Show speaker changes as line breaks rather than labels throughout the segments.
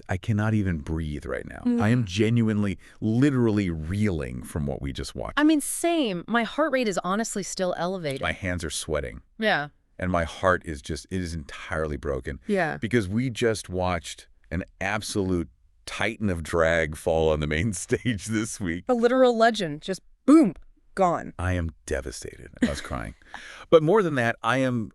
I cannot even breathe right now.
Mm.
I am genuinely, literally reeling from what we just watched.
I mean, same. My heart rate is honestly still elevated.
My hands are sweating.
Yeah.
And my heart is it is entirely broken.
Yeah.
Because we just watched an absolute titan of drag fall on the main stage this week.
A literal legend. Just boom, gone.
I am devastated. I was crying. But more than that, I am,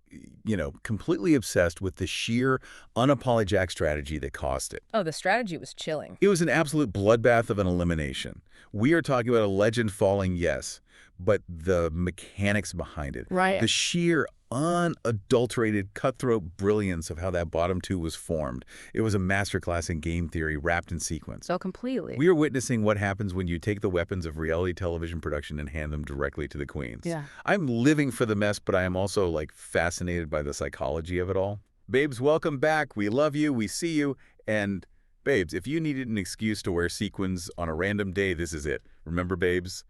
completely obsessed with the sheer, unapologetic strategy that caused it.
Oh, the strategy was chilling.
It was an absolute bloodbath of an elimination. We are talking about a legend falling, yes, but the mechanics behind it.
Right.
The sheer, unadulterated, cutthroat brilliance of how that bottom two was formed. It was a masterclass in game theory wrapped in sequence.
So completely.
We are witnessing what happens when you take the weapons of reality television production and hand them directly to the queens.
Yeah.
I'm living for the mess, but I am also, fascinated by the psychology of it all. Babes, welcome back. We love you. We see you. And, babes, if you needed an excuse to wear sequins on a random day, this is it. Remember, babes?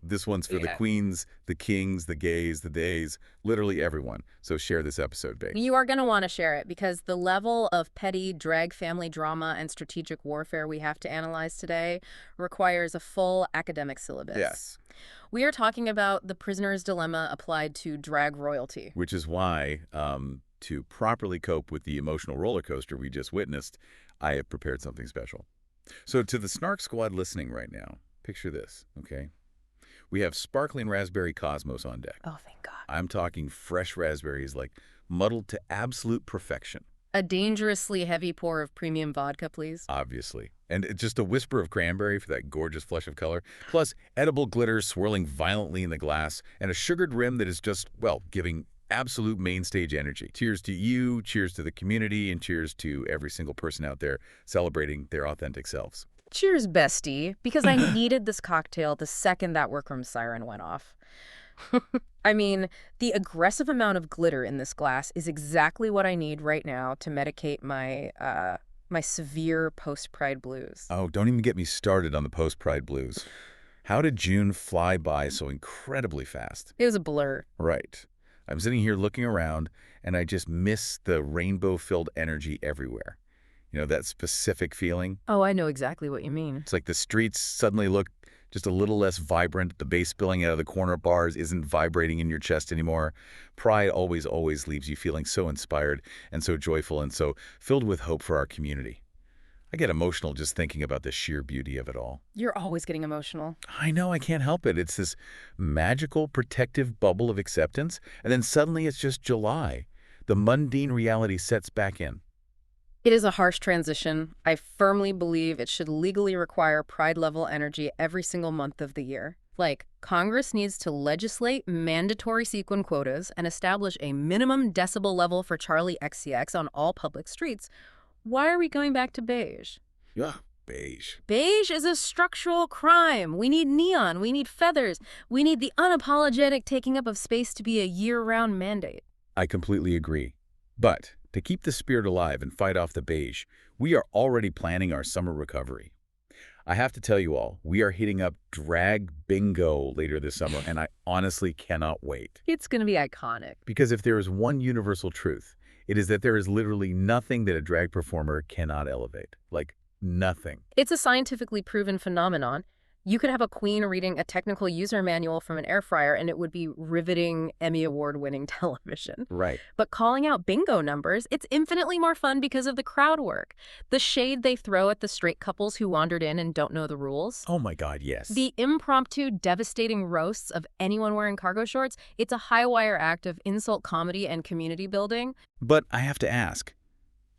This one's for the queens, the kings, the gays, the days, literally everyone. So share this episode, babe.
You are going to want to share it because the level of petty drag family drama and strategic warfare we have to analyze today requires a full academic syllabus.
Yes.
We are talking about the prisoner's dilemma applied to drag royalty.
Which is why, to properly cope with the emotional roller coaster we just witnessed, I have prepared something special. So to the Snark squad listening right now, picture this, okay? We have sparkling raspberry cosmos on deck.
Oh, thank God.
I'm talking fresh raspberries, muddled to absolute perfection.
A dangerously heavy pour of premium vodka, please.
Obviously. And just a whisper of cranberry for that gorgeous flush of color. Plus, edible glitter swirling violently in the glass, and a sugared rim that is just, giving absolute main stage energy. Cheers to you, cheers to the community, and cheers to every single person out there celebrating their authentic selves.
Cheers, bestie, because I needed this cocktail the second that workroom siren went off. I mean, the aggressive amount of glitter in this glass is exactly what I need right now to medicate my my severe post-Pride blues.
Oh, don't even get me started on the post-Pride blues. How did June fly by so incredibly fast?
It was a blur.
Right. I'm sitting here looking around, and I just miss the rainbow-filled energy everywhere. That specific feeling.
Oh, I know exactly what you mean.
It's like the streets suddenly look just a little less vibrant. The bass spilling out of the corner bars isn't vibrating in your chest anymore. Pride always leaves you feeling so inspired and so joyful and so filled with hope for our community. I get emotional just thinking about the sheer beauty of it all.
You're always getting emotional.
I know, I can't help it. It's this magical, protective bubble of acceptance, and then suddenly it's just July. The mundane reality sets back in.
It is a harsh transition. I firmly believe it should legally require Pride-level energy every single month of the year. Congress needs to legislate mandatory sequin quotas and establish a minimum decibel level for Charli XCX on all public streets. Why are we going back to beige?
Yeah, beige.
Beige is a structural crime. We need neon. We need feathers. We need the unapologetic taking up of space to be a year-round mandate.
I completely agree. But to keep the spirit alive and fight off the beige, we are already planning our summer recovery. I have to tell you all, we are hitting up drag bingo later this summer, and I honestly cannot wait.
It's going to be iconic.
Because if there is one universal truth, it is that there is literally nothing that a drag performer cannot elevate. Nothing.
It's a scientifically proven phenomenon. You could have a queen reading a technical user manual from an air fryer and it would be riveting Emmy Award-winning television.
Right.
But calling out bingo numbers, it's infinitely more fun because of the crowd work. The shade they throw at the straight couples who wandered in and don't know the rules.
Oh my God, yes.
The impromptu, devastating roasts of anyone wearing cargo shorts, it's a high-wire act of insult comedy and community building.
But I have to ask,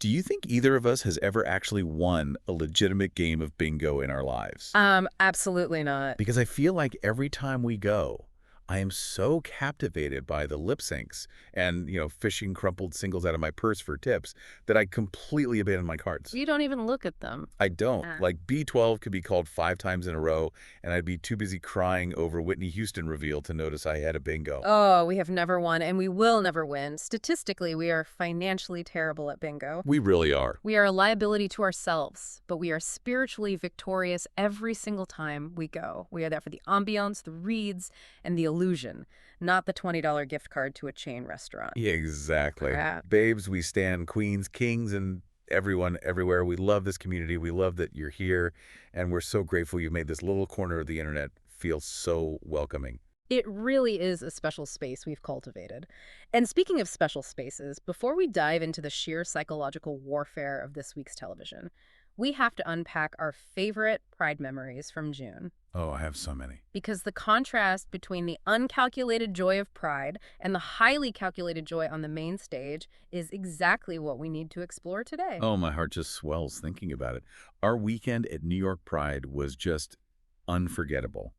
do you think either of us has ever actually won a legitimate game of bingo in our lives?
Absolutely not.
Because I feel like every time we go, I am so captivated by the lip syncs and, fishing crumpled singles out of my purse for tips that I completely abandon my cards.
You don't even look at them.
I don't. B12 could be called 5 times in a row, and I'd be too busy crying over Whitney Houston reveal to notice I had a bingo.
Oh, we have never won, and we will never win. Statistically, we are financially terrible at bingo.
We really are.
We are a liability to ourselves, but we are spiritually victorious every single time we go. We are there for the ambiance, the reads, and the illusion, not the $20 gift card to a chain restaurant.
Yeah, exactly.
Crap.
Babes, we stand queens, kings, and everyone, everywhere. We love this community. We love that you're here, and we're so grateful you made this little corner of the internet feel so welcoming.
It really is a special space we've cultivated. And speaking of special spaces, before we dive into the sheer psychological warfare of this week's television, we have to unpack our favorite Pride memories from June.
Oh, I have so many.
Because the contrast between the uncalculated joy of Pride and the highly calculated joy on the main stage is exactly what we need to explore today.
Oh, my heart just swells thinking about it. Our weekend at New York Pride was just unforgettable.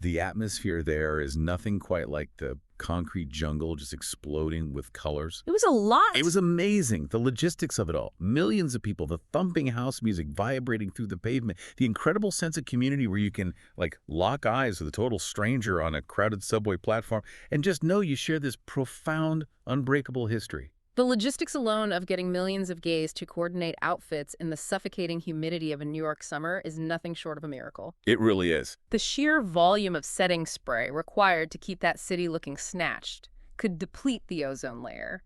The atmosphere there is nothing quite like the concrete jungle just exploding with colors.
It was a lot.
It was amazing. The logistics of it all. Millions of people, the thumping house music vibrating through the pavement, the incredible sense of community where you can, like, lock eyes with a total stranger on a crowded subway platform and just know you share this profound, unbreakable history.
The logistics alone of getting millions of gays to coordinate outfits in the suffocating humidity of a New York summer is nothing short of a miracle.
It really is.
The sheer volume of setting spray required to keep that city looking snatched could deplete the ozone layer.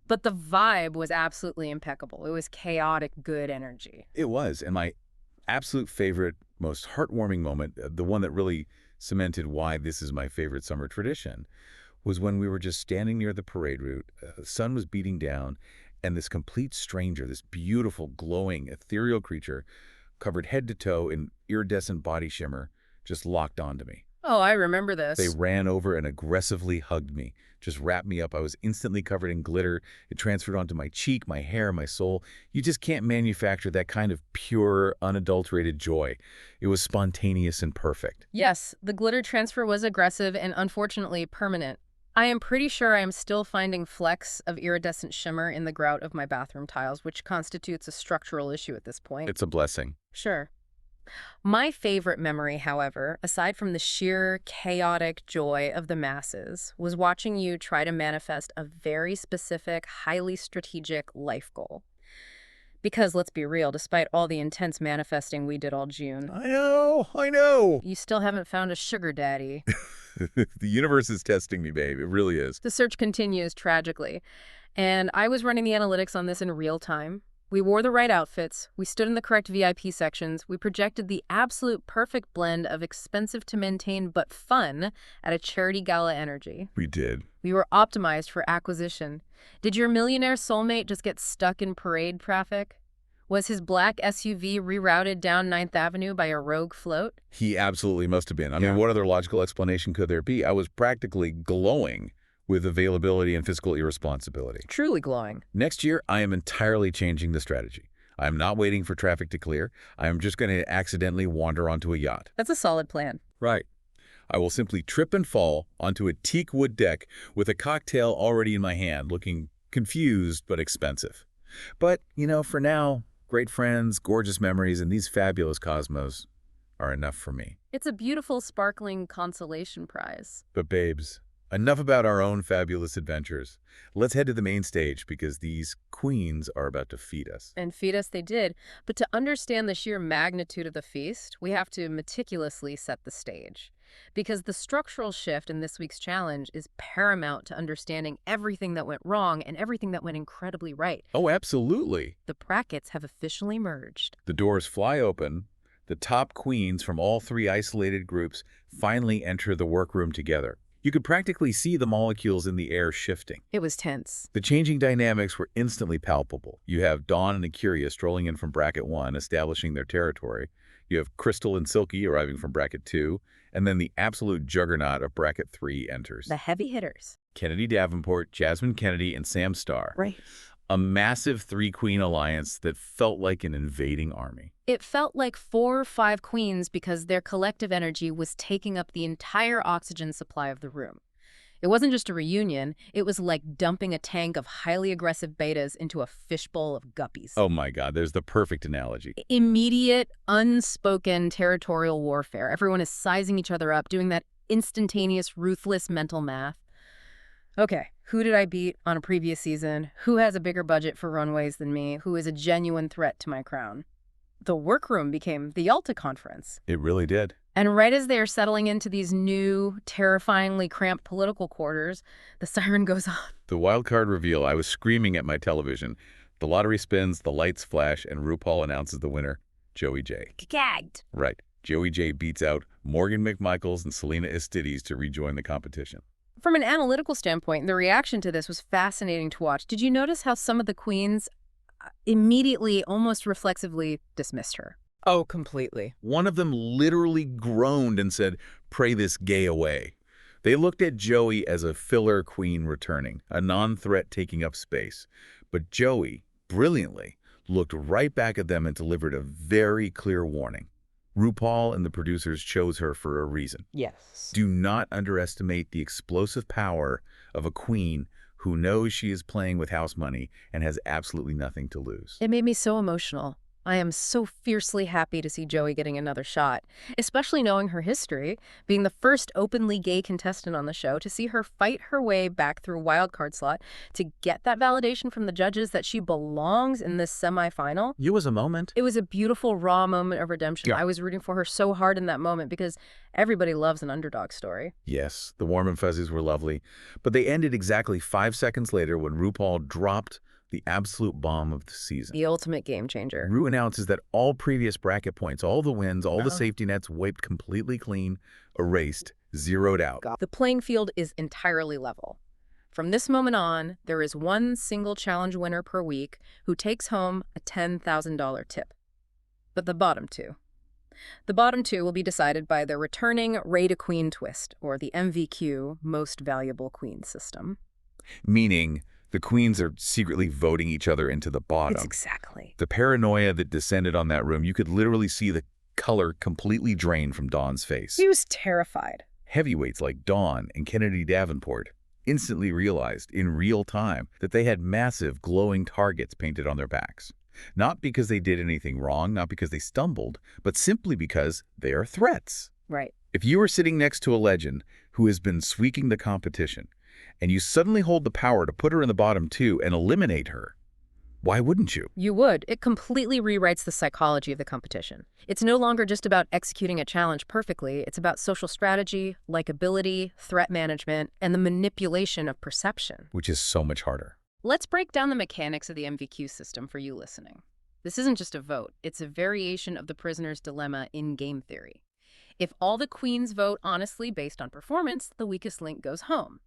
But the vibe was absolutely impeccable. It was chaotic, good energy.
It was. And my absolute favorite, most heartwarming moment, the one that really cemented why this is my favorite summer tradition, was when we were just standing near the parade route. The sun was beating down, and this complete stranger, this beautiful, glowing, ethereal creature, covered head to toe in iridescent body shimmer, just locked onto me.
Oh, I remember this.
They ran over and aggressively hugged me, just wrapped me up. I was instantly covered in glitter. It transferred onto my cheek, my hair, my soul. You just can't manufacture that kind of pure, unadulterated joy. It was spontaneous and perfect.
Yes, the glitter transfer was aggressive and unfortunately permanent. I am pretty sure I am still finding flecks of iridescent shimmer in the grout of my bathroom tiles, which constitutes a structural issue at this point.
It's a blessing.
Sure. My favorite memory, however, aside from the sheer chaotic joy of the masses, was watching you try to manifest a very specific, highly strategic life goal. Because, let's be real, despite all the intense manifesting we did all June,
I know.
you still haven't found a sugar daddy.
The universe is testing me, babe. It really is.
The search continues, tragically. And I was running the analytics on this in real time. We wore the right outfits, we stood in the correct VIP sections, we projected the absolute perfect blend of expensive to maintain but fun at a charity gala energy.
We did.
We were optimized for acquisition. Did your millionaire soulmate just get stuck in parade traffic? Was his black SUV rerouted down 9th Avenue by a rogue float?
He absolutely must have been. I mean, what other logical explanation could there be? I was practically glowing with availability and fiscal irresponsibility.
Truly glowing.
Next year, I am entirely changing the strategy. I am not waiting for traffic to clear. I am just going to accidentally wander onto a yacht.
That's a solid plan.
Right. I will simply trip and fall onto a teak wood deck with a cocktail already in my hand, looking confused but expensive. But, for now, great friends, gorgeous memories, and these fabulous cosmos are enough for me.
It's a beautiful, sparkling consolation prize.
But babes, enough about our own fabulous adventures. Let's head to the main stage because these queens are about to feed us.
And feed us they did. But to understand the sheer magnitude of the feast, we have to meticulously set the stage. Because the structural shift in this week's challenge is paramount to understanding everything that went wrong and everything that went incredibly right.
Oh, absolutely.
The brackets have officially merged.
The doors fly open. The top queens from all three isolated groups finally enter the workroom together. You could practically see the molecules in the air shifting.
It was tense.
The changing dynamics were instantly palpable. You have Dawn and Akuria strolling in from Bracket 1, establishing their territory. You have Crystal and Silky arriving from Bracket 2, and then the absolute juggernaut of Bracket 3 enters.
The heavy hitters.
Kennedy Davenport, Jasmine Kennedy, and Sam Starr.
Right.
A massive three-queen alliance that felt like an invading army.
It felt like 4 or 5 queens because their collective energy was taking up the entire oxygen supply of the room. It wasn't just a reunion, it was like dumping a tank of highly aggressive betas into a fishbowl of guppies.
Oh my God, there's the perfect analogy.
Immediate, unspoken territorial warfare. Everyone is sizing each other up, doing that instantaneous, ruthless mental math. Okay, who did I beat on a previous season? Who has a bigger budget for runways than me? Who is a genuine threat to my crown? The workroom became the Yalta conference.
It really did.
And right as they are settling into these new, terrifyingly cramped political quarters, the siren goes on.
The wild card reveal, I was screaming at my television. The lottery spins, the lights flash, and RuPaul announces the winner, Joey J.
Gagged.
Right. Joey J beats out Morgan McMichaels and Selena Estides to rejoin the competition.
From an analytical standpoint, the reaction to this was fascinating to watch. Did you notice how some of the queens immediately, almost reflexively, dismissed her?
Oh, completely.
One of them literally groaned and said, "Pray this gay away." They looked at Joey as a filler queen returning, a non-threat taking up space. But Joey, brilliantly, looked right back at them and delivered a very clear warning. RuPaul and the producers chose her for a reason.
Yes.
Do not underestimate the explosive power of a queen who knows she is playing with house money and has absolutely nothing to lose.
It made me so emotional. I am so fiercely happy to see Joey getting another shot, especially knowing her history, being the first openly gay contestant on the show, to see her fight her way back through wildcard slot to get that validation from the judges that she belongs in this semifinal.
It was a moment.
It was a beautiful, raw moment of redemption.
Yeah.
I was rooting for her so hard in that moment because everybody loves an underdog story.
Yes, the warm and fuzzies were lovely, but they ended exactly 5 seconds later when RuPaul dropped the absolute bomb of the season.
The ultimate game changer.
Ru announces that all previous bracket points, all the wins, all the safety nets wiped completely clean, erased, zeroed out.
The playing field is entirely level. From this moment on, there is one single challenge winner per week who takes home a $10,000 tip. But the bottom two will be decided by the returning Rate a Queen twist, or the MVQ, Most Valuable Queen system.
Meaning, the queens are secretly voting each other into the bottom.
It's exactly.
The paranoia that descended on that room, you could literally see the color completely drain from Dawn's face.
He was terrified.
Heavyweights like Dawn and Kennedy Davenport instantly realized in real time that they had massive glowing targets painted on their backs. Not because they did anything wrong, not because they stumbled, but simply because they are threats.
Right.
If you are sitting next to a legend who has been sweeping the competition, and you suddenly hold the power to put her in the bottom two and eliminate her, why wouldn't you?
You would. It completely rewrites the psychology of the competition. It's no longer just about executing a challenge perfectly. It's about social strategy, likability, threat management, and the manipulation of perception.
Which is so much harder.
Let's break down the mechanics of the MVQ system for you listening. This isn't just a vote. It's a variation of the prisoner's dilemma in game theory. If all the queens vote honestly based on performance, the weakest link goes home.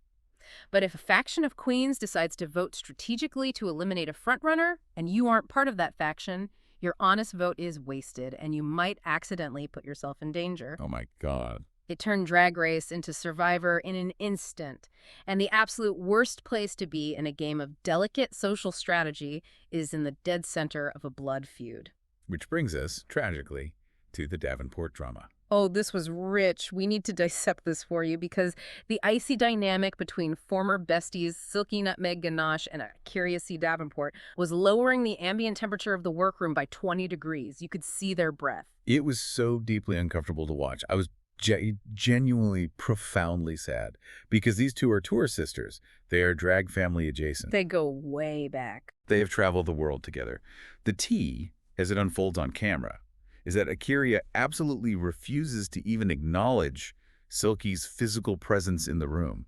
But if a faction of queens decides to vote strategically to eliminate a frontrunner, and you aren't part of that faction, your honest vote is wasted, and you might accidentally put yourself in danger.
Oh my God.
It turned Drag Race into Survivor in an instant. And the absolute worst place to be in a game of delicate social strategy is in the dead center of a blood feud.
Which brings us, tragically, to the Davenport drama.
Oh, this was rich. We need to dissect this for you because the icy dynamic between former besties Silky Nutmeg Ganache and Akira C. Davenport was lowering the ambient temperature of the workroom by 20 degrees. You could see their breath.
It was so deeply uncomfortable to watch. I was genuinely, profoundly sad because these two are tour sisters. They are drag family adjacent.
They go way back.
They have traveled the world together. The tea, as it unfolds on camera, is that Akira absolutely refuses to even acknowledge Silky's physical presence in the room,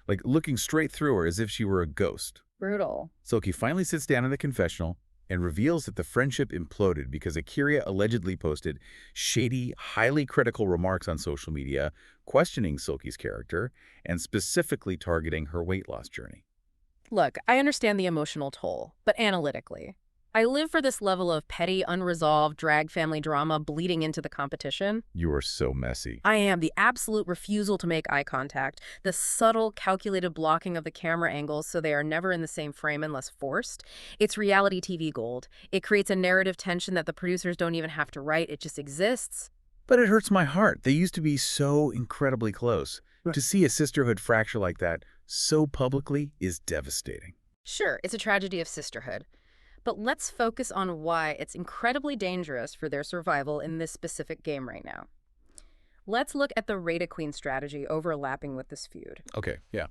like looking straight through her as if she were a ghost.
Brutal.
Silky finally sits down in the confessional and reveals that the friendship imploded because Akira allegedly posted shady, highly critical remarks on social media, questioning Silky's character and specifically targeting her weight loss journey.
Look, I understand the emotional toll, but analytically, I live for this level of petty, unresolved drag family drama bleeding into the competition.
You are so messy.
I am. The absolute refusal to make eye contact, the subtle, calculated blocking of the camera angles so they are never in the same frame unless forced. It's reality TV gold. It creates a narrative tension that the producers don't even have to write. It just exists.
But it hurts my heart. They used to be so incredibly close.
Right.
To see a sisterhood fracture like that so publicly is devastating.
Sure, it's a tragedy of sisterhood. But let's focus on why it's incredibly dangerous for their survival in this specific game right now. Let's look at the Rate a Queen strategy overlapping with this feud.
Okay, yeah.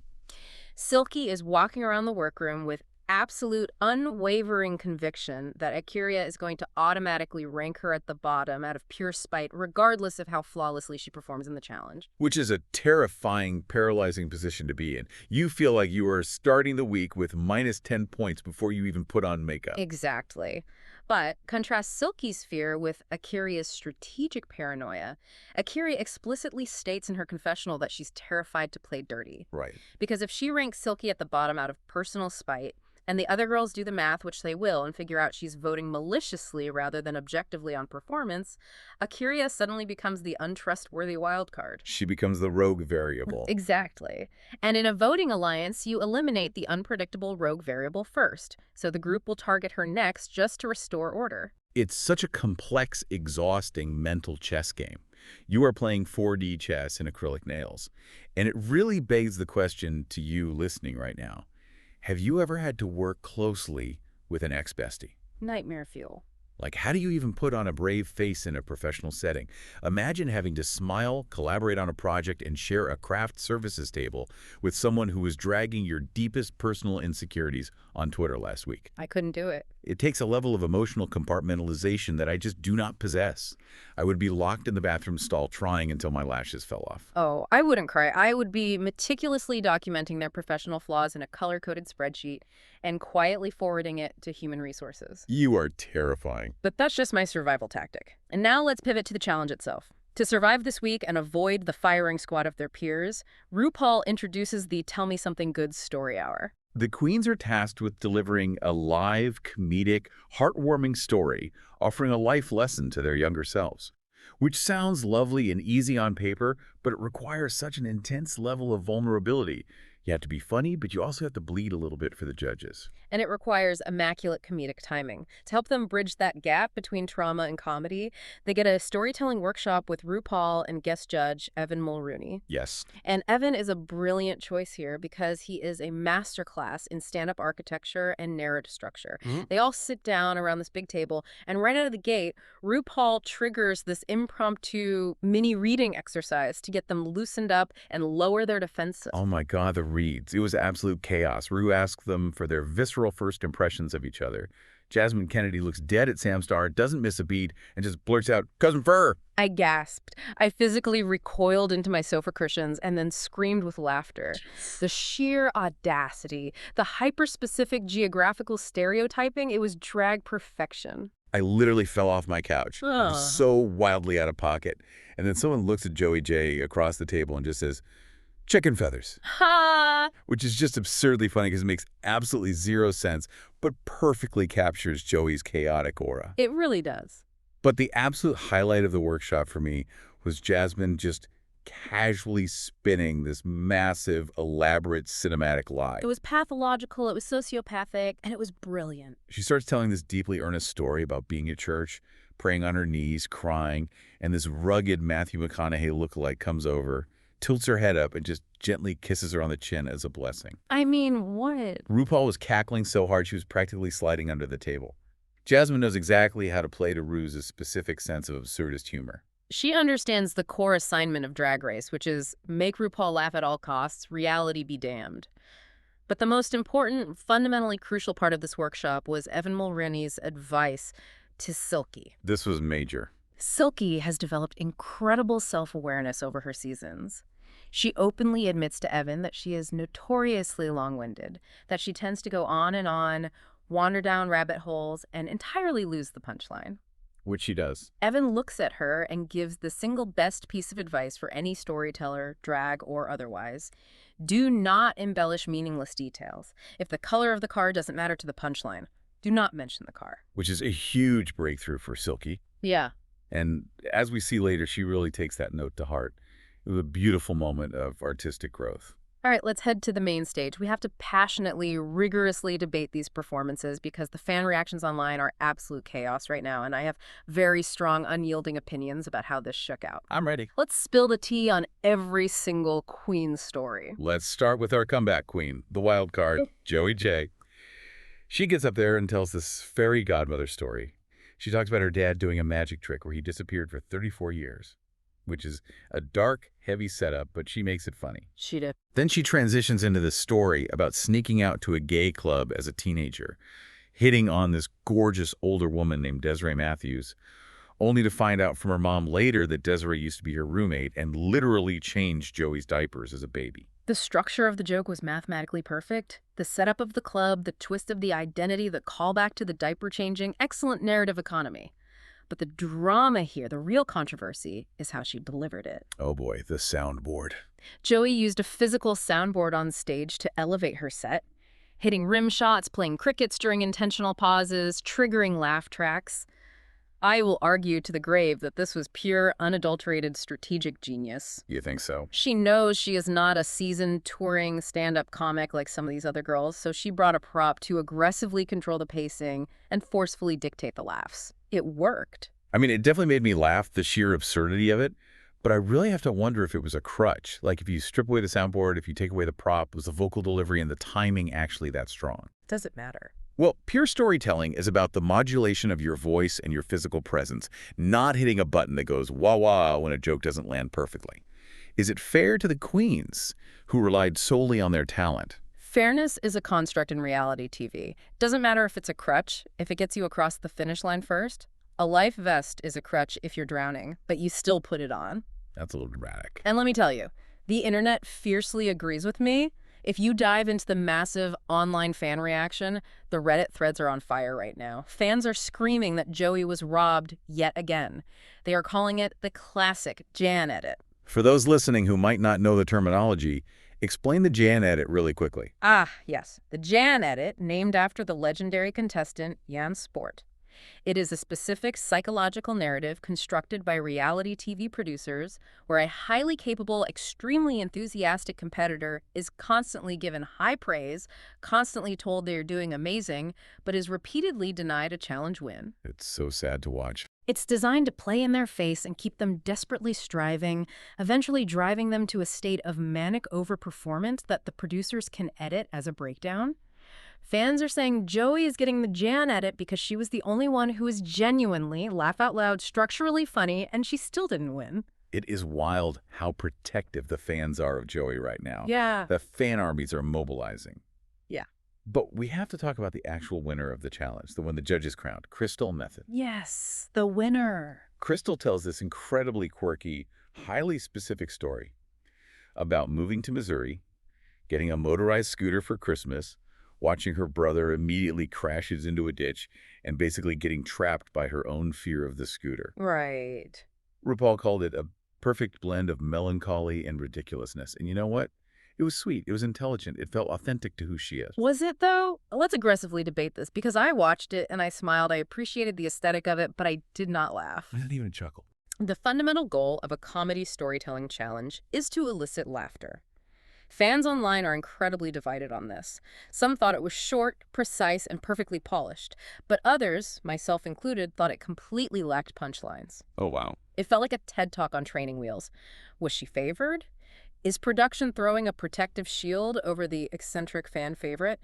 Silky is walking around the workroom with absolute, unwavering conviction that Akira is going to automatically rank her at the bottom out of pure spite, regardless of how flawlessly she performs in the challenge.
Which is a terrifying, paralyzing position to be in. You feel like you are starting the week with minus 10 points before you even put on makeup.
Exactly. But contrast Silky's fear with Akira's strategic paranoia. Akira explicitly states in her confessional that she's terrified to play dirty.
Right.
Because if she ranks Silky at the bottom out of personal spite, and the other girls do the math, which they will, and figure out she's voting maliciously rather than objectively on performance, Akira suddenly becomes the untrustworthy wild card.
She becomes the rogue variable.
Exactly. And in a voting alliance, you eliminate the unpredictable rogue variable first, so the group will target her next just to restore order.
It's such a complex, exhausting mental chess game. You are playing 4D chess in acrylic nails. And it really begs the question to you listening right now. Have you ever had to work closely with an ex-bestie?
Nightmare fuel.
Like, how do you even put on a brave face in a professional setting? Imagine having to smile, collaborate on a project, and share a craft services table with someone who was dragging your deepest personal insecurities on Twitter last week.
I couldn't do it.
It takes a level of emotional compartmentalization that I just do not possess. I would be locked in the bathroom stall trying until my lashes fell off.
Oh, I wouldn't cry. I would be meticulously documenting their professional flaws in a color-coded spreadsheet and quietly forwarding it to human resources.
You are terrifying.
But that's just my survival tactic. And now let's pivot to the challenge itself. To survive this week and avoid the firing squad of their peers, RuPaul introduces the Tell Me Something Good story hour.
The queens are tasked with delivering a live, comedic, heartwarming story, offering a life lesson to their younger selves. Which sounds lovely and easy on paper, but it requires such an intense level of vulnerability. You have to be funny, but you also have to bleed a little bit for the judges.
And it requires immaculate comedic timing. To help them bridge that gap between trauma and comedy, they get a storytelling workshop with RuPaul and guest judge Evan Mulrooney.
Yes.
And Evan is a brilliant choice here because he is a masterclass in stand-up architecture and narrative structure. They all sit down around this big table, and right out of the gate, RuPaul triggers this impromptu mini reading exercise to get them loosened up and lower their defenses.
Oh my God, the reads. It was absolute chaos. Ru asked them for their visceral first impressions of each other. Jasmine Kennedy looks dead at Sam Starr, doesn't miss a beat, and just blurts out, "Cousin Fur!"
I gasped. I physically recoiled into my sofa cushions and then screamed with laughter. The sheer audacity, the hyper-specific geographical stereotyping, it was drag perfection.
I literally fell off my couch. I was so wildly out of pocket. And then someone looks at Joey J across the table and just says, "Chicken feathers."
Ha!
Which is just absurdly funny because it makes absolutely zero sense, but perfectly captures Joey's chaotic aura.
It really does.
But the absolute highlight of the workshop for me was Jasmine just casually spinning this massive, elaborate cinematic lie.
It was pathological, it was sociopathic, and it was brilliant.
She starts telling this deeply earnest story about being at church, praying on her knees, crying, and this rugged Matthew McConaughey lookalike comes over, tilts her head up, and just gently kisses her on the chin as a blessing.
I mean, what?
RuPaul was cackling so hard she was practically sliding under the table. Jasmine knows exactly how to play to Ru's specific sense of absurdist humor.
She understands the core assignment of Drag Race, which is make RuPaul laugh at all costs, reality be damned. But the most important, fundamentally crucial part of this workshop was Evan Mulrooney's advice to Silky.
This was major.
Silky has developed incredible self-awareness over her seasons. She openly admits to Evan that she is notoriously long-winded, that she tends to go on, wander down rabbit holes, and entirely lose the punchline.
Which she does.
Evan looks at her and gives the single best piece of advice for any storyteller, drag or otherwise. Do not embellish meaningless details. If the color of the car doesn't matter to the punchline, do not mention the car.
Which is a huge breakthrough for Silky.
Yeah.
And as we see later, she really takes that note to heart. It was a beautiful moment of artistic growth.
All right, let's head to the main stage. We have to passionately, rigorously debate these performances because the fan reactions online are absolute chaos right now, and I have very strong, unyielding opinions about how this shook out.
I'm ready.
Let's spill the tea on every single queen story.
Let's start with our comeback queen, the wild card, Joey J. She gets up there and tells this fairy godmother story. She talks about her dad doing a magic trick where he disappeared for 34 years. which is a dark, heavy setup, but she makes it funny.
She did.
Then she transitions into this story about sneaking out to a gay club as a teenager, hitting on this gorgeous older woman named Desiree Matthews, only to find out from her mom later that Desiree used to be her roommate and literally changed Joey's diapers as a baby.
The structure of the joke was mathematically perfect. The setup of the club, the twist of the identity, the callback to the diaper changing, excellent narrative economy. But the drama here, the real controversy, is how she delivered it.
Oh boy, the soundboard.
Joey used a physical soundboard on stage to elevate her set, hitting rim shots, playing crickets during intentional pauses, triggering laugh tracks. I will argue to the grave that this was pure, unadulterated strategic genius.
You think so?
She knows she is not a seasoned touring stand-up comic like some of these other girls, so she brought a prop to aggressively control the pacing and forcefully dictate the laughs. It worked.
I mean, it definitely made me laugh, the sheer absurdity of it, but I really have to wonder if it was a crutch. Like, if you strip away the soundboard, if you take away the prop, was the vocal delivery and the timing actually that strong?
Does it matter?
Well, pure storytelling is about the modulation of your voice and your physical presence, not hitting a button that goes wah-wah when a joke doesn't land perfectly. Is it fair to the queens who relied solely on their talent?
Fairness is a construct in reality TV. Doesn't matter if it's a crutch, if it gets you across the finish line first. A life vest is a crutch if you're drowning, but you still put it on.
That's a little dramatic.
And let me tell you, the internet fiercely agrees with me. If you dive into the massive online fan reaction, the Reddit threads are on fire right now. Fans are screaming that Joey was robbed yet again. They are calling it the classic Jan edit.
For those listening who might not know the terminology, explain the Jan edit really quickly.
Ah, yes. The Jan edit, named after the legendary contestant Jan Sport. It is a specific psychological narrative constructed by reality TV producers where a highly capable, extremely enthusiastic competitor is constantly given high praise, constantly told they are doing amazing, but is repeatedly denied a challenge win.
It's so sad to watch.
It's designed to play in their face and keep them desperately striving, eventually driving them to a state of manic overperformance that the producers can edit as a breakdown. Fans are saying Joey is getting the Jan edit because she was the only one who was genuinely, laugh out loud, structurally funny, and she still didn't win.
It is wild how protective the fans are of Joey right now.
Yeah.
The fan armies are mobilizing.
Yeah.
But we have to talk about the actual winner of the challenge, the one the judges crowned, Crystal Method.
Yes, the winner.
Crystal tells this incredibly quirky, highly specific story about moving to Missouri, getting a motorized scooter for Christmas, watching her brother immediately crashes into a ditch, and basically getting trapped by her own fear of the scooter.
Right.
RuPaul called it a perfect blend of melancholy and ridiculousness. And you know what? It was sweet. It was intelligent. It felt authentic to who she is.
Was it, though? Let's aggressively debate this, because I watched it and I smiled. I appreciated the aesthetic of it, but I did not laugh.
I didn't even chuckle.
The fundamental goal of a comedy storytelling challenge is to elicit laughter. Fans online are incredibly divided on this. Some thought it was short, precise, and perfectly polished, but others, myself included, thought it completely lacked punchlines.
Oh, wow.
It felt like a TED Talk on training wheels. Was she favored? Is production throwing a protective shield over the eccentric fan favorite?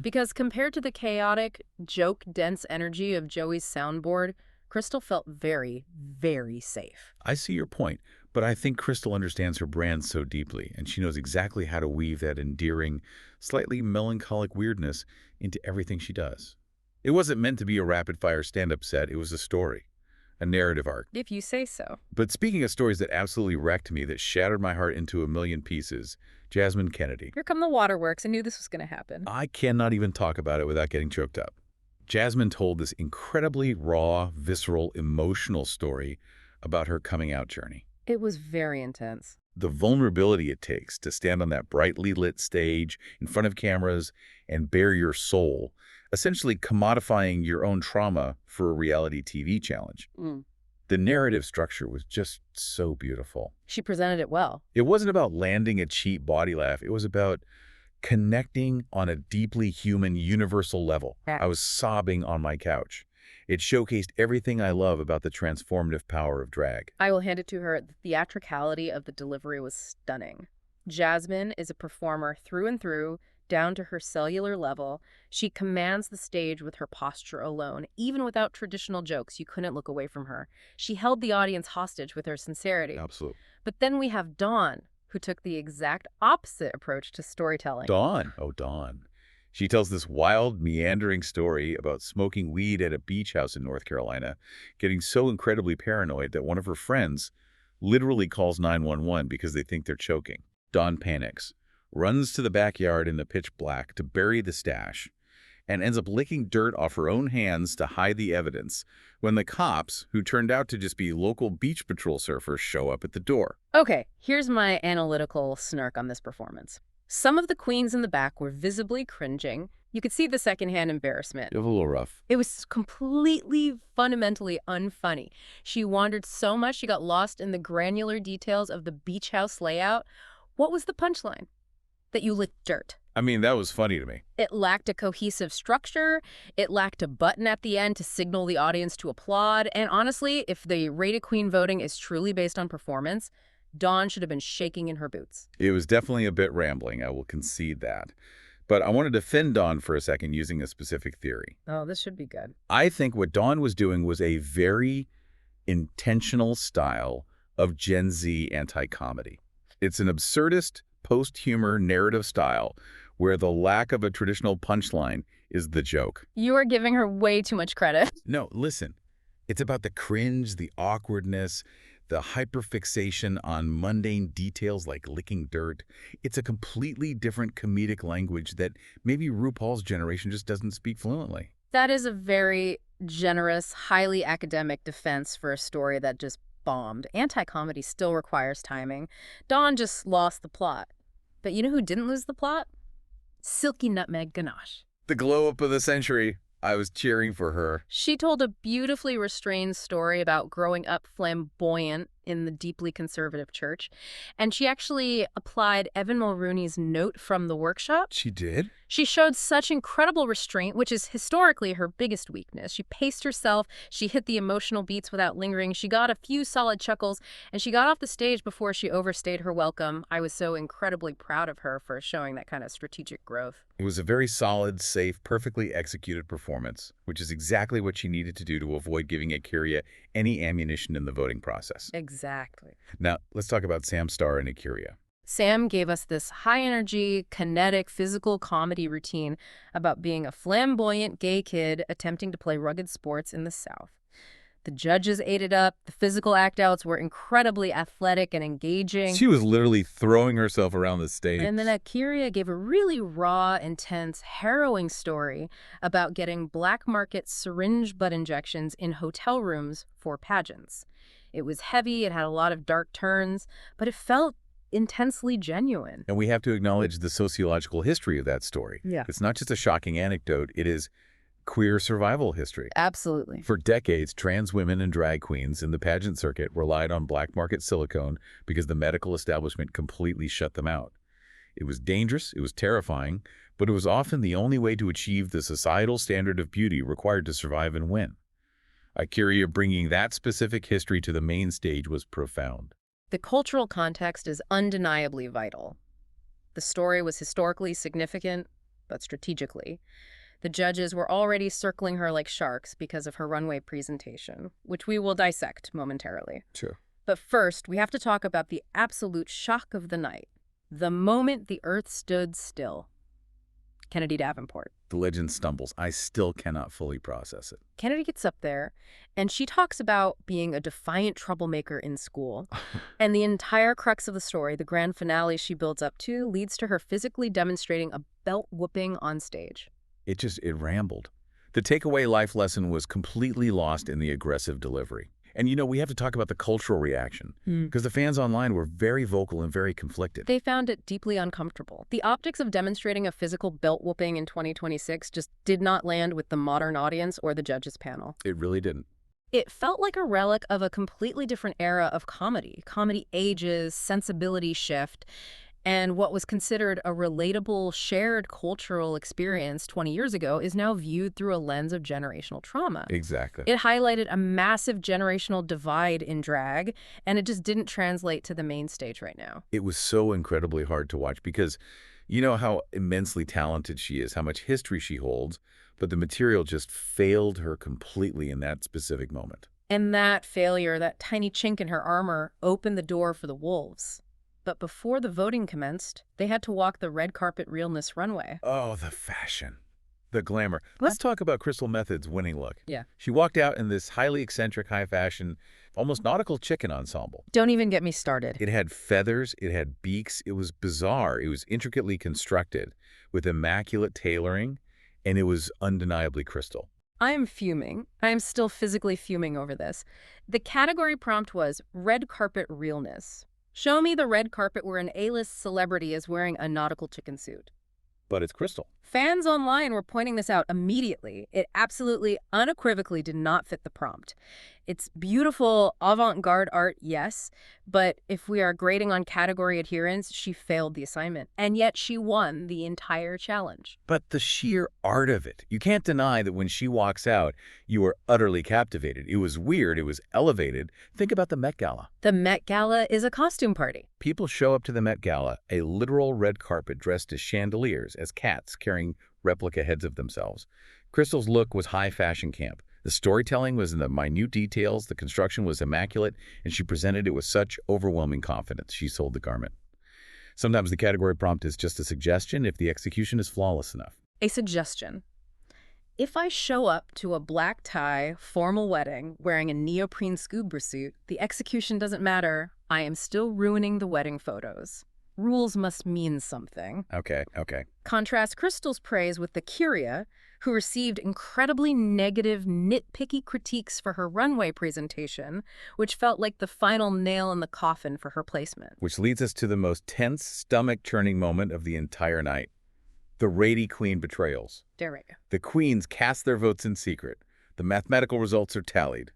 Because compared to the chaotic, joke-dense energy of Joey's soundboard, Crystal felt very, very safe.
I see your point, but I think Crystal understands her brand so deeply, and she knows exactly how to weave that endearing, slightly melancholic weirdness into everything she does. It wasn't meant to be a rapid-fire stand-up set. It was a story, a narrative arc.
If you say so.
But speaking of stories that absolutely wrecked me, that shattered my heart into a million pieces, Jasmine Kennedy.
Here come the waterworks. I knew this was going to happen.
I cannot even talk about it without getting choked up. Jasmine told this incredibly raw, visceral, emotional story about her coming out journey.
It was very intense.
The vulnerability it takes to stand on that brightly lit stage in front of cameras and bare your soul, essentially commodifying your own trauma for a reality TV challenge. The narrative structure was just so beautiful.
She presented it well.
It wasn't about landing a cheap body laugh. It was about connecting on a deeply human, universal level.
Yeah.
I was sobbing on my couch. It showcased everything I love about the transformative power of drag.
I will hand it to her. The theatricality of the delivery was stunning. Jasmine is a performer through and through, down to her cellular level. She commands the stage with her posture alone. Even without traditional jokes, you couldn't look away from her. She held the audience hostage with her sincerity.
Absolutely.
But then we have Dawn, who took the exact opposite approach to storytelling.
Dawn. Oh, Dawn. She tells this wild, meandering story about smoking weed at a beach house in North Carolina, getting so incredibly paranoid that one of her friends literally calls 911 because they think they're choking. Dawn panics, runs to the backyard in the pitch black to bury the stash, and ends up licking dirt off her own hands to hide the evidence when the cops, who turned out to just be local beach patrol surfers, show up at the door.
Okay, here's my analytical snark on this performance. Some of the queens in the back were visibly cringing. You could see the secondhand embarrassment.
It was a little rough.
It was completely, fundamentally unfunny. She wandered so much she got lost in the granular details of the beach house layout. What was the punchline? That you licked dirt.
I mean, that was funny to me.
It lacked a cohesive structure. It lacked a button at the end to signal the audience to applaud. And honestly, if the rated queen voting is truly based on performance, Dawn should have been shaking in her boots.
It was definitely a bit rambling, I will concede that. But I want to defend Dawn for a second using a specific theory.
Oh, this should be good.
I think what Dawn was doing was a very intentional style of Gen Z anti-comedy. It's an absurdist, post-humor narrative style where the lack of a traditional punchline is the joke.
You are giving her way too much credit.
No, listen. It's about the cringe, the awkwardness, the hyperfixation on mundane details like licking dirt. It's a completely different comedic language that maybe RuPaul's generation just doesn't speak fluently.
That is a very generous, highly academic defense for a story that just bombed. Anti-comedy still requires timing. Dawn just lost the plot. But you know who didn't lose the plot? Silky Nutmeg Ganache.
The glow-up of the century. I was cheering for her.
She told a beautifully restrained story about growing up flamboyant in the deeply conservative church. And she actually applied Evan Mulrooney's note from the workshop.
She did?
She showed such incredible restraint, which is historically her biggest weakness. She paced herself, she hit the emotional beats without lingering, she got a few solid chuckles, and she got off the stage before she overstayed her welcome. I was so incredibly proud of her for showing that kind of strategic growth.
It was a very solid, safe, perfectly executed performance, which is exactly what she needed to do to avoid giving Akiria any ammunition in the voting process.
Exactly.
Now, let's talk about Sam Starr and Akiria.
Sam gave us this high-energy, kinetic, physical comedy routine about being a flamboyant gay kid attempting to play rugged sports in the South. The judges ate it up. The physical act-outs were incredibly athletic and engaging.
She was literally throwing herself around the stage.
And then Akiria gave a really raw, intense, harrowing story about getting black market syringe butt injections in hotel rooms for pageants. It was heavy, it had a lot of dark turns, but it felt intensely genuine.
And we have to acknowledge the sociological history of that story.
Yeah.
It's not just a shocking anecdote, it is queer survival history.
Absolutely.
For decades, trans women and drag queens in the pageant circuit relied on black market silicone because the medical establishment completely shut them out. It was dangerous, it was terrifying, but it was often the only way to achieve the societal standard of beauty required to survive and win. Akiria bringing that specific history to the main stage was profound.
The cultural context is undeniably vital. The story was historically significant, but strategically. The judges were already circling her like sharks because of her runway presentation, which we will dissect momentarily.
Sure.
But first, we have to talk about the absolute shock of the night. The moment the earth stood still. Kennedy Davenport.
The legend stumbles. I still cannot fully process it.
Kennedy gets up there, and she talks about being a defiant troublemaker in school. And the entire crux of the story, the grand finale she builds up to, leads to her physically demonstrating a belt whooping on stage.
It rambled. The takeaway life lesson was completely lost in the aggressive delivery. And we have to talk about the cultural reaction, because the fans online were very vocal and very conflicted.
They found it deeply uncomfortable. The optics of demonstrating a physical belt whooping in 2026 just did not land with the modern audience or the judges panel.
It really didn't.
It felt like a relic of a completely different era of comedy. Comedy ages, sensibility shift, and what was considered a relatable, shared cultural experience 20 years ago is now viewed through a lens of generational trauma.
Exactly.
It highlighted a massive generational divide in drag, and it just didn't translate to the main stage right now.
It was so incredibly hard to watch because You know how immensely talented she is, how much history she holds, but the material just failed her completely in that specific moment.
And that failure, that tiny chink in her armor, opened the door for the wolves. But before the voting commenced, they had to walk the red carpet realness runway.
Oh, the fashion. The glamour.
What?
Let's talk about Crystal Method's winning look.
Yeah.
She walked out in this highly eccentric, high-fashion, almost nautical chicken ensemble.
Don't even get me started.
It had feathers, it had beaks, it was bizarre, it was intricately constructed, with immaculate tailoring, and it was undeniably Crystal.
I am fuming. I am still physically fuming over this. The category prompt was red carpet realness. Show me the red carpet where an A-list celebrity is wearing a nautical chicken suit.
But it's Crystal.
Fans online were pointing this out immediately. It absolutely, unequivocally did not fit the prompt. It's beautiful avant-garde art, yes, but if we are grading on category adherence, she failed the assignment. And yet she won the entire challenge.
But the sheer art of it. You can't deny that when she walks out, you are utterly captivated. It was weird, it was elevated. Think about the Met Gala.
The Met Gala is a costume party.
People show up to the Met Gala, a literal red carpet dressed as chandeliers, as cats carrying replica heads of themselves. Crystal's look was high fashion camp. The storytelling was in the minute details, the construction was immaculate, and she presented it with such overwhelming confidence. She sold the garment. Sometimes the category prompt is just a suggestion if the execution is flawless enough.
A suggestion. If I show up to a black tie, formal wedding, wearing a neoprene scuba suit, the execution doesn't matter. I am still ruining the wedding photos. Rules must mean something.
Okay.
Contrast Crystal's praise with the Curia, who received incredibly negative, nitpicky critiques for her runway presentation, which felt like the final nail in the coffin for her placement.
Which leads us to the most tense, stomach-churning moment of the entire night. The Rady Queen betrayals. The queens cast their votes in secret. The mathematical results are tallied.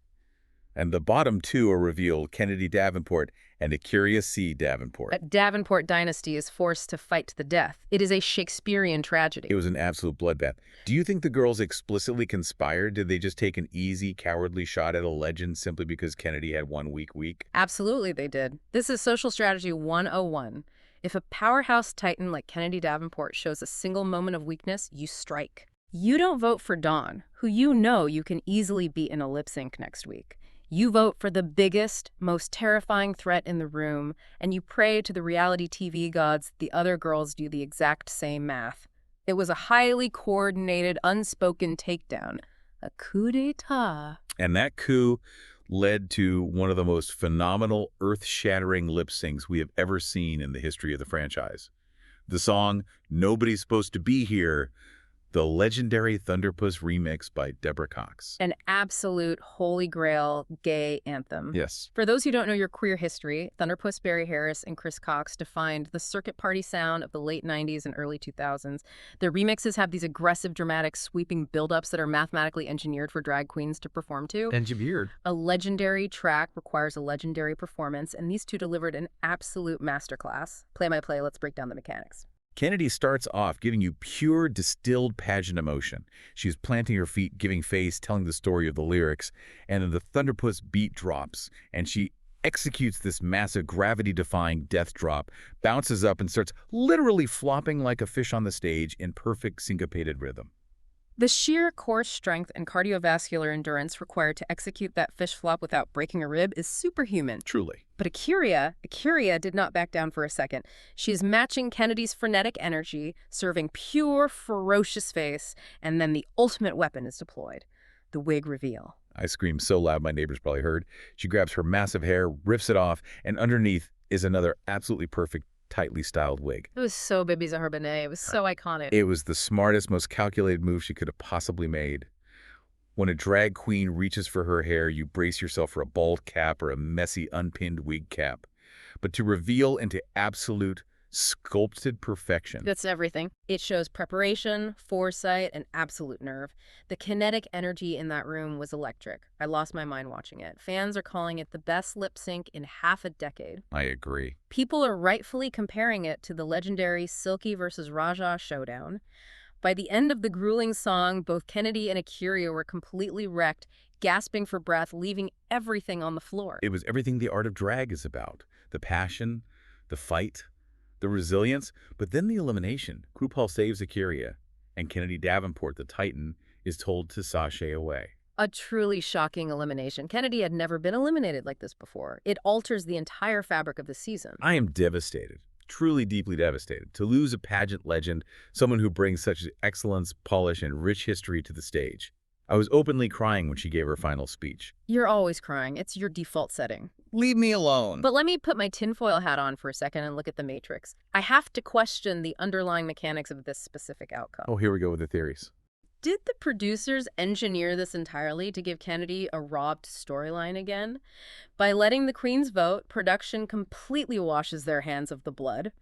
And the bottom two are revealed, Kennedy Davenport and Acuria C. Davenport.
A Davenport dynasty is forced to fight to the death. It is a Shakespearean tragedy.
It was an absolute bloodbath. Do you think the girls explicitly conspired? Did they just take an easy, cowardly shot at a legend simply because Kennedy had one weak week?
Absolutely they did. This is social strategy 101. If a powerhouse titan like Kennedy Davenport shows a single moment of weakness, you strike. You don't vote for Dawn, who you know you can easily beat in a lip sync next week. You vote for the biggest, most terrifying threat in the room, and you pray to the reality TV gods the other girls do the exact same math. It was a highly coordinated, unspoken takedown. A coup d'etat.
And that coup led to one of the most phenomenal, earth-shattering lip syncs we have ever seen in the history of the franchise. The song, Nobody's Supposed to Be Here, the legendary Thunderpuss remix by Deborah Cox.
An absolute holy grail gay anthem.
Yes.
For those who don't know your queer history, Thunderpuss, Barry Harris, and Chris Cox defined the circuit party sound of the late 90s and early 2000s. Their remixes have these aggressive, dramatic, sweeping build-ups that are mathematically engineered for drag queens to perform to.
Engineered.
A legendary track requires a legendary performance, and these two delivered an absolute masterclass. Play-by-play, let's break down the mechanics.
Kennedy starts off giving you pure, distilled pageant emotion. She's planting her feet, giving face, telling the story of the lyrics, and then the Thunderpuss beat drops, and she executes this massive gravity-defying death drop, bounces up, and starts literally flopping like a fish on the stage in perfect syncopated rhythm.
The sheer core strength and cardiovascular endurance required to execute that fish flop without breaking a rib is superhuman.
Truly.
But Acuria did not back down for a second. She's matching Kennedy's frenetic energy, serving pure, ferocious face, and then the ultimate weapon is deployed, the wig reveal.
I screamed so loud my neighbors probably heard. She grabs her massive hair, rips it off, and underneath is another absolutely perfect, tightly styled wig.
It was so Bibi Zahar-Benet. It was so iconic.
It was the smartest, most calculated move she could have possibly made. When a drag queen reaches for her hair, you brace yourself for a bald cap or a messy, unpinned wig cap. But to reveal into absolute, sculpted perfection.
That's everything. It shows preparation, foresight, and absolute nerve. The kinetic energy in that room was electric. I lost my mind watching it. Fans are calling it the best lip sync in half a decade.
I agree.
People are rightfully comparing it to the legendary Silky versus Raja showdown. By the end of the grueling song, both Kennedy and Acuria were completely wrecked, gasping for breath, leaving everything on the floor.
It was everything the art of drag is about. The passion, the fight, The resilience, but then the elimination. RuPaul saves Akira, and Kennedy Davenport, the Titan, is told to sashay away.
A truly shocking elimination. Kennedy had never been eliminated like this before. It alters the entire fabric of the season.
I am devastated, truly deeply devastated, to lose a pageant legend, someone who brings such excellence, polish, and rich history to the stage. I was openly crying when she gave her final speech.
You're always crying. It's your default setting.
Leave me alone.
But let me put my tinfoil hat on for a second and look at the Matrix. I have to question the underlying mechanics of this specific outcome.
Oh, here we go with the theories.
Did the producers engineer this entirely to give Kennedy a robbed storyline again? By letting the queens vote, production completely washes their hands of the blood.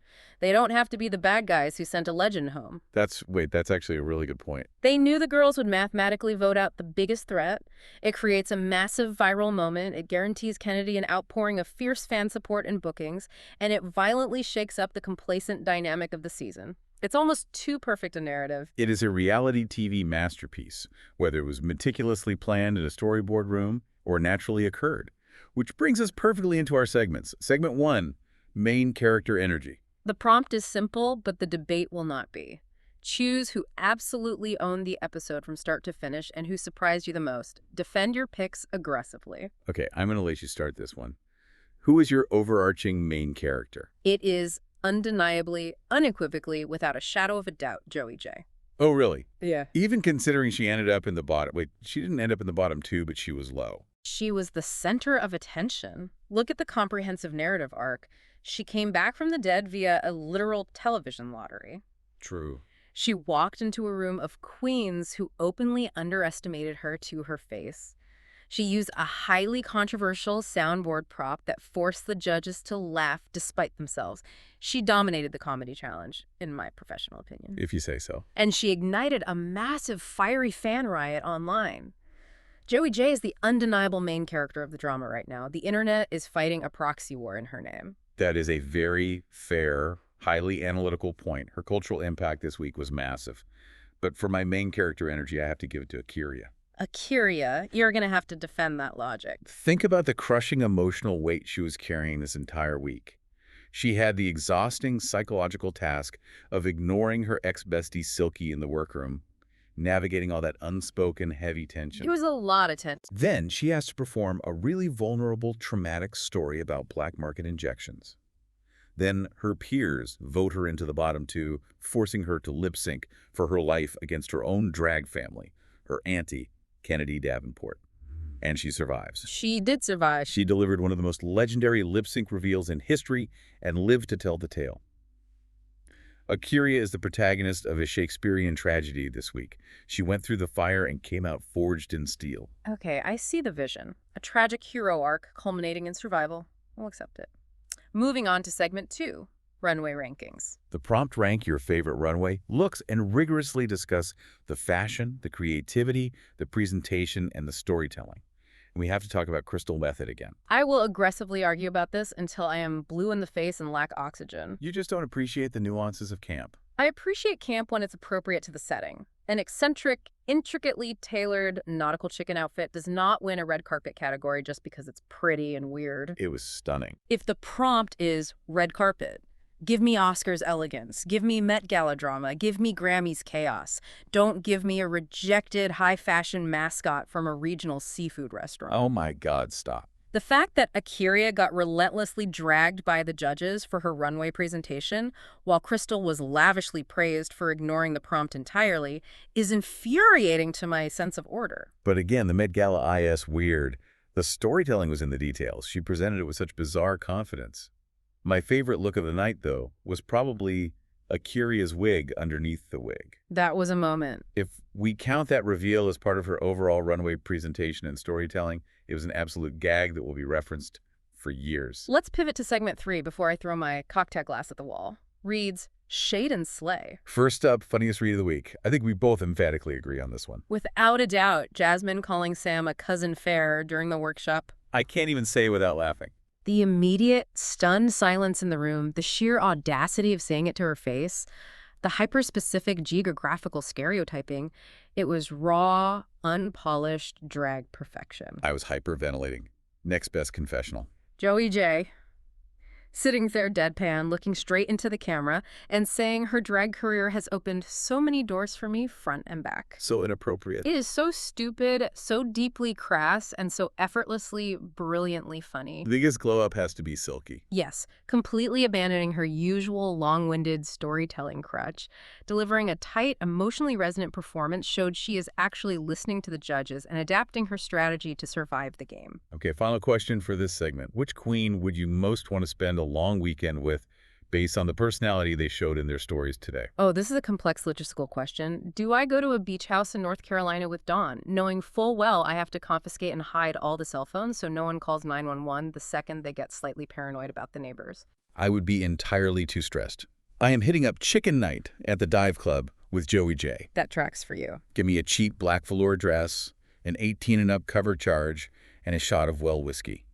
They don't have to be the bad guys who sent a legend home.
That's actually a really good point.
They knew the girls would mathematically vote out the biggest threat. It creates a massive viral moment. It guarantees Kennedy an outpouring of fierce fan support and bookings, and it violently shakes up the complacent dynamic of the season. It's almost too perfect a narrative.
It is a reality TV masterpiece, whether it was meticulously planned in a storyboard room or naturally occurred. Which brings us perfectly into our segments. Segment 1, main character energy.
The prompt is simple, but the debate will not be. Choose who absolutely owned the episode from start to finish and who surprised you the most. Defend your picks aggressively.
Okay, I'm going to let you start this one. Who is your overarching main character?
It is undeniably, unequivocally, without a shadow of a doubt, Joey J.
Oh, really?
Yeah.
Even considering she ended up in the bottom. Wait, she didn't end up in the bottom 2, but she was low.
She was the center of attention. Look at the comprehensive narrative arc. She came back from the dead via a literal television lottery.
True.
She walked into a room of queens who openly underestimated her to her face. She used a highly controversial soundboard prop that forced the judges to laugh despite themselves. She dominated the comedy challenge, in my professional opinion.
If you say so.
And she ignited a massive fiery fan riot online. Joey J is the undeniable main character of the drama right now. The internet is fighting a proxy war in her name.
That is a very fair, highly analytical point. Her cultural impact this week was massive. But for my main character energy, I have to give it to Akira.
Akira, you're going to have to defend that logic.
Think about the crushing emotional weight she was carrying this entire week. She had the exhausting psychological task of ignoring her ex-bestie Silky in the workroom, navigating all that unspoken heavy tension.
It was a lot of tension.
Then she has to perform a really vulnerable, traumatic story about black market injections. Then her peers vote her into the bottom 2, forcing her to lip sync for her life against her own drag family, her auntie, Kennedy Davenport. And she survives.
She did survive.
She delivered one of the most legendary lip-sync reveals in history and lived to tell the tale. Akira is the protagonist of a Shakespearean tragedy this week. She went through the fire and came out forged in steel.
Okay, I see the vision. A tragic hero arc culminating in survival. We'll accept it. Moving on to segment 2, runway rankings.
The prompt rank your favorite runway, looks, and rigorously discuss the fashion, the creativity, the presentation, and the storytelling. And we have to talk about Crystal Method again.
I will aggressively argue about this until I am blue in the face and lack oxygen.
You just don't appreciate the nuances of camp.
I appreciate camp when it's appropriate to the setting. An eccentric, intricately tailored nautical chicken outfit does not win a red carpet category just because it's pretty and weird.
It was stunning.
If the prompt is red carpet, give me Oscars elegance, give me Met Gala drama, give me Grammys chaos. Don't give me a rejected high-fashion mascot from a regional seafood restaurant.
Oh my God, stop.
The fact that Akira got relentlessly dragged by the judges for her runway presentation, while Crystal was lavishly praised for ignoring the prompt entirely, is infuriating to my sense of order.
But again, the Met Gala IS weird. The storytelling was in the details. She presented it with such bizarre confidence. My favorite look of the night, though, was probably Akira's wig underneath the wig.
That was a moment.
If we count that reveal as part of her overall runway presentation and storytelling, it was an absolute gag that will be referenced for years.
Let's pivot to segment 3 before I throw my cocktail glass at the wall. Reads, Shade and Slay.
First up, funniest read of the week. I think we both emphatically agree on this one.
Without a doubt, Jasmine calling Sam a cousin fair during the workshop.
I can't even say it without laughing.
The immediate, stunned silence in the room, the sheer audacity of saying it to her face, the hyper-specific geographical stereotyping, it was raw, unpolished drag perfection.
I was hyperventilating. Next best confessional.
Joey J. sitting there deadpan, looking straight into the camera, and saying her drag career has opened so many doors for me front and back.
So inappropriate.
It is so stupid, so deeply crass, and so effortlessly, brilliantly funny.
The biggest glow-up has to be Silky.
Yes, completely abandoning her usual long-winded storytelling crutch. Delivering a tight, emotionally resonant performance showed she is actually listening to the judges and adapting her strategy to survive the game.
Okay, final question for this segment. Which queen would you most want to spend a long weekend with based on the personality they showed in their stories today?
Oh, this is a complex logistical question. Do I go to a beach house in North Carolina with Dawn, knowing full well I have to confiscate and hide all the cell phones so no one calls 911 the second they get slightly paranoid about the neighbors?
I would be entirely too stressed. I am hitting up chicken night at the dive club with Joey J.
That tracks for you.
Give me a cheap black velour dress, an 18 and up cover charge, and a shot of well whiskey.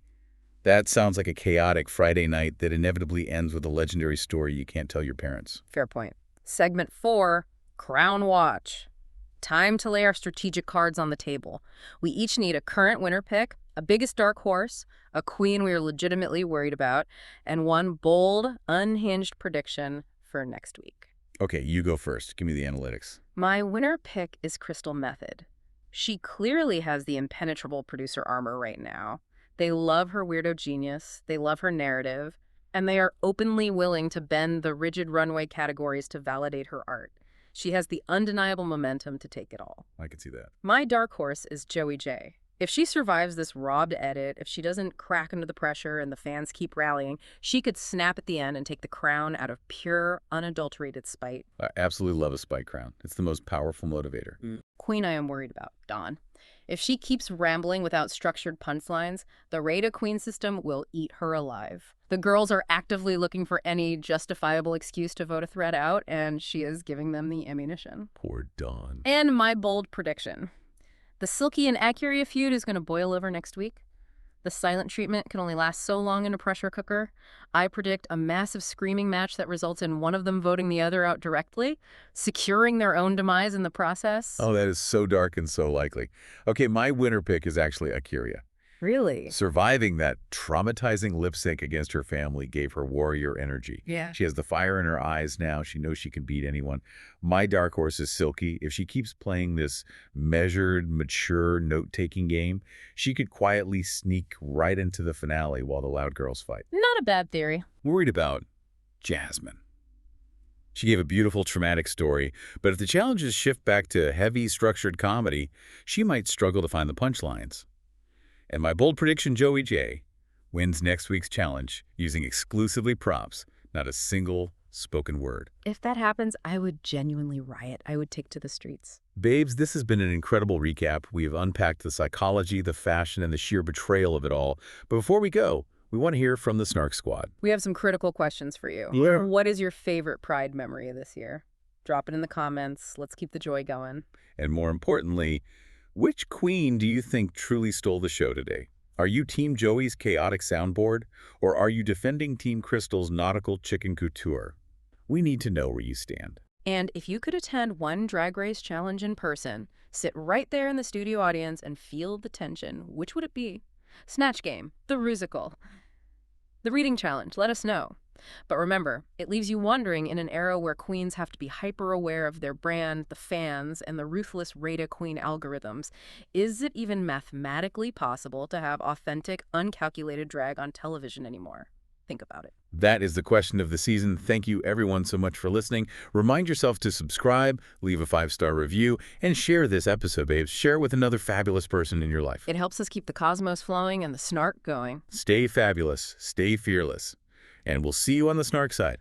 That sounds like a chaotic Friday night that inevitably ends with a legendary story you can't tell your parents.
Fair point. Segment 4, Crown Watch. Time to lay our strategic cards on the table. We each need a current winner pick, a biggest dark horse, a queen we are legitimately worried about, and one bold, unhinged prediction for next week.
Okay, you go first. Give me the analytics.
My winner pick is Crystal Method. She clearly has the impenetrable producer armor right now. They love her weirdo genius, they love her narrative, and they are openly willing to bend the rigid runway categories to validate her art. She has the undeniable momentum to take it all.
I can see that.
My dark horse is Joey J. If she survives this robbed edit, if she doesn't crack under the pressure and the fans keep rallying, she could snap at the end and take the crown out of pure, unadulterated spite.
I absolutely love a spike crown. It's the most powerful motivator.
Queen I am worried about, Dawn. If she keeps rambling without structured punchlines, the Rada Queen system will eat her alive. The girls are actively looking for any justifiable excuse to vote a thread out, and she is giving them the ammunition.
Poor Dawn.
And my bold prediction. The Silky and Acuria feud is going to boil over next week. The silent treatment can only last so long in a pressure cooker. I predict a massive screaming match that results in one of them voting the other out directly, securing their own demise in the process.
Oh, that is so dark and so likely. Okay, my winner pick is actually Acuria.
Really?
Surviving that traumatizing lip sync against her family gave her warrior energy.
Yeah.
She has the fire in her eyes now. She knows she can beat anyone. My dark horse is Silky. If she keeps playing this measured, mature, note-taking game, she could quietly sneak right into the finale while the loud girls fight.
Not a bad theory.
Worried about Jasmine. She gave a beautiful, traumatic story, but if the challenges shift back to heavy, structured comedy, she might struggle to find the punchlines. And my bold prediction, Joey J, wins next week's challenge using exclusively props, not a single spoken word.
If that happens, I would genuinely riot. I would take to the streets.
Babes, this has been an incredible recap. We have unpacked the psychology, the fashion, and the sheer betrayal of it all. But before we go, we want to hear from the Snark Squad.
We have some critical questions for you.
Yeah.
What is your favorite Pride memory of this year? Drop it in the comments. Let's keep the joy going.
And more importantly, which queen do you think truly stole the show today? Are you Team Joey's chaotic soundboard, or are you defending Team Crystal's nautical chicken couture? We need to know where you stand.
And if you could attend one Drag Race challenge in person, sit right there in the studio audience and feel the tension, which would it be? Snatch Game, the Rusical, the Reading Challenge, let us know. But remember, it leaves you wondering in an era where queens have to be hyper-aware of their brand, the fans, and the ruthless Rada Queen algorithms. Is it even mathematically possible to have authentic, uncalculated drag on television anymore? Think about it.
That is the question of the season. Thank you everyone so much for listening. Remind yourself to subscribe, leave a 5-star review, and share this episode, babes. Share it with another fabulous person in your life.
It helps us keep the cosmos flowing and the snark going.
Stay fabulous, stay fearless, and we'll see you on the Snark side.